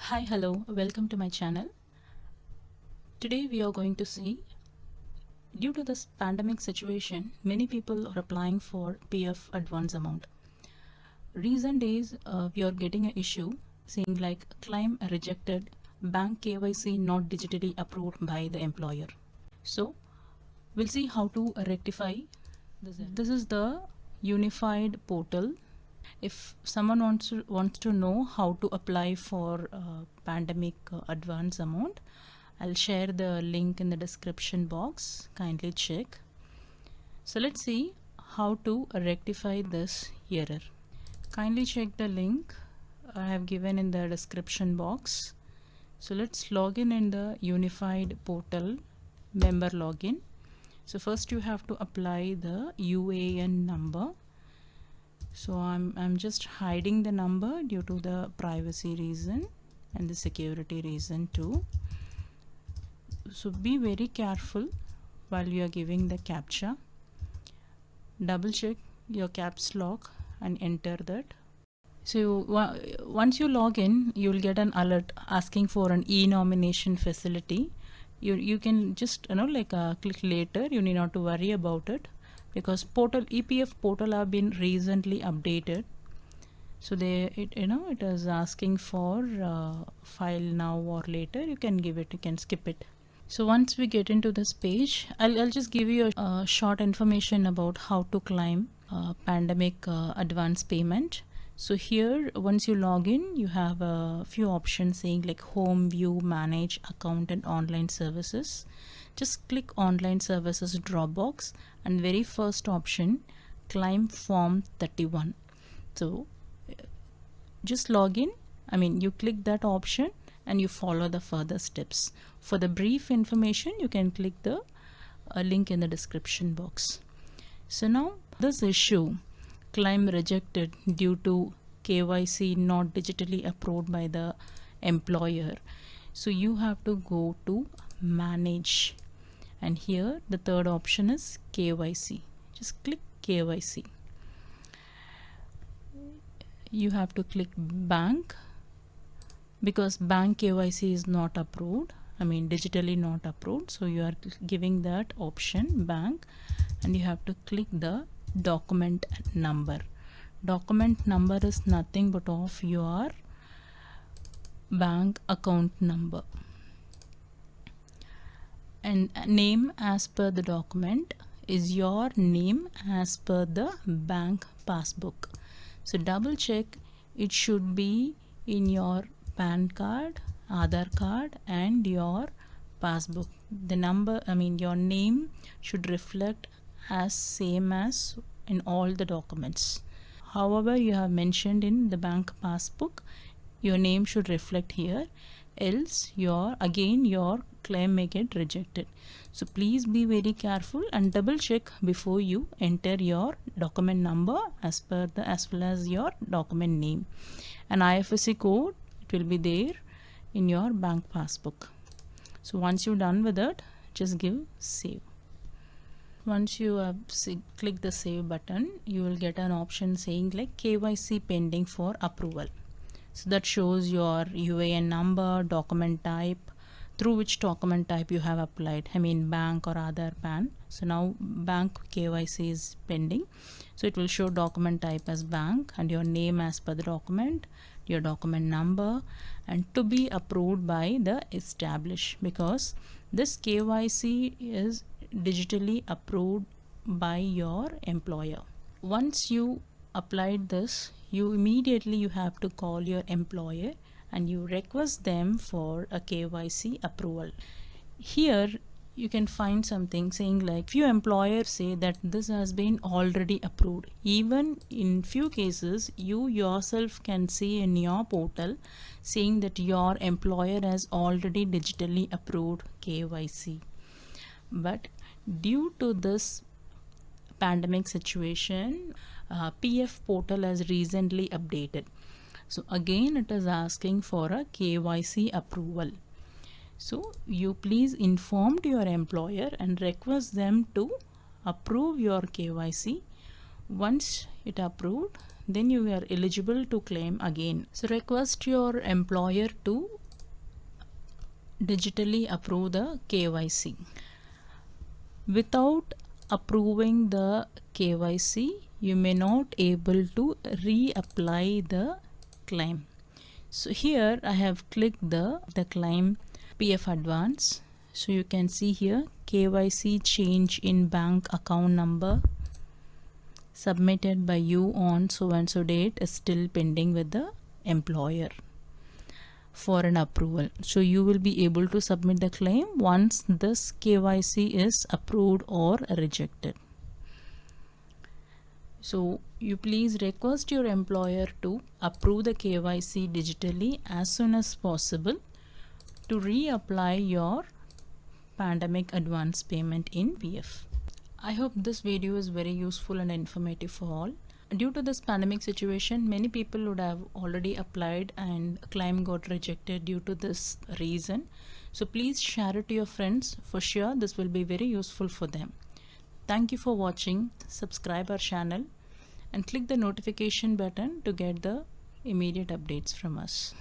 Hi, hello, welcome to my channel. Today we are going to see, due to this pandemic situation, many people are applying for PF advance amount. Recent days we are getting an issue saying like claim rejected, bank KYC not digitally approved by the employer. So we'll see how to rectify this. This is the unified portal. If someone wants to know how to apply for pandemic advance amount, I'll share the link in the description box. Kindly check. So let's see how to rectify this error. Kindly check the link I have given in the description box. So let's log in the unified portal member login. So first you have to apply the UAN number. So I'm just hiding the number due to the privacy reason and the security reason too. So be very careful while you are giving the CAPTCHA. Double check your caps lock and enter that. So once you log in, you will get an alert asking for an e-nomination facility. You can just click later. You need not to worry about it, because EPF portal have been recently updated. So it is asking for file now or later. You can give it, you can skip it. So once we get into this page, I'll just give you a short information about how to claim pandemic advance payment. So here, once you log in, you have a few options saying like home, view, manage, account and online services. Just click online services drop box and very first option, claim form 31. So just log in. You click that option and you follow the further steps. For the brief information, you can click the link in the description box. So now this issue, claim rejected due to KYC not digitally approved by the employer. So you have to go to manage, and here the third option is KYC. Just click KYC. You have to click bank, because bank KYC is not approved, digitally not approved. So you are giving that option bank, and you have to click the document number. Document number is nothing but of your bank account number, and name as per the document is your name as per the bank passbook. So double check, it should be in your PAN card, Aadhaar card and your passbook. The number, your name should reflect as same as in all the documents. However, you have mentioned in the bank passbook, your name should reflect here, else your claim may get rejected. So please be very careful and double check before you enter your document number as well as your document name. An IFSC code, it will be there in your bank passbook. So once you're done with it, just give save. Once you have click the save button, you will get an option saying like KYC pending for approval. So that shows your UAN number, document type, through which document type you have applied, bank or Aadhaar PAN. So now bank KYC is pending, so it will show document type as bank and your name as per the document, your document number, and to be approved by the establish, because this KYC is digitally approved by your employer. Once you applied this, you immediately have to call your employer and you request them for a KYC approval. Here you can find something saying like few employers say that this has been already approved. Even in few cases, you yourself can see in your portal saying that your employer has already digitally approved KYC. But due to this pandemic situation, PF portal has recently updated. So again it is asking for a KYC approval. So you please inform to your employer and request them to approve your KYC. Once it approved, then you are eligible to claim again. So request your employer to digitally approve the KYC. Without approving the KYC, you may not able to reapply the claim. So here I have clicked the claim PF advance. So you can see here KYC change in bank account number submitted by you on so and so date is still pending with the employer for an approval. So you will be able to submit the claim once this KYC is approved or rejected. So you please request your employer to approve the KYC digitally as soon as possible to reapply your pandemic advance payment in PF. I hope this video is very useful and informative for all. Due to this pandemic situation, many people would have already applied and claim got rejected due to this reason. So please share it to your friends. For sure, this will be very useful for them. Thank you for watching. Subscribe our channel and click the notification button to get the immediate updates from us.